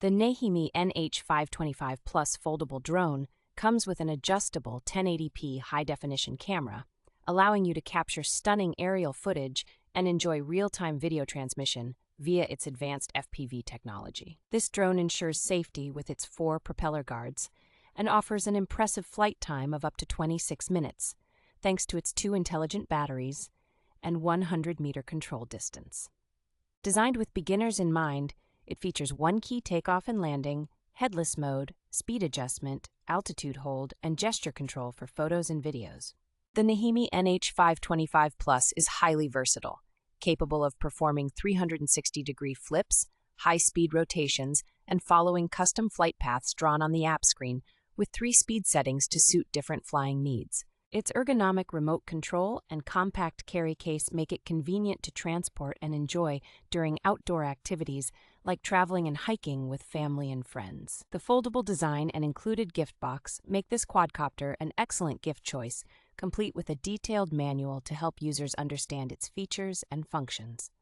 The NEHEME NH525 Plus foldable drone comes with an adjustable 1080p high-definition camera, allowing you to capture stunning aerial footage and enjoy real-time video transmission via its advanced FPV technology. This drone ensures safety with its 4 propeller guards and offers an impressive flight time of up to 26 minutes, thanks to its 2 intelligent batteries and 100-meter control distance. Designed with beginners in mind, it features one-key takeoff and landing, headless mode, speed adjustment, altitude hold, and gesture control for photos and videos. The NEHEME NH525 Plus is highly versatile, capable of performing 360-degree flips, high-speed rotations, and following custom flight paths drawn on the app screen with 3 speed settings to suit different flying needs. Its ergonomic remote control and compact carry case make it convenient to transport and enjoy during outdoor activities like traveling and hiking with family and friends. The foldable design and included gift box make this quadcopter an excellent gift choice, complete with a detailed manual to help users understand its features and functions.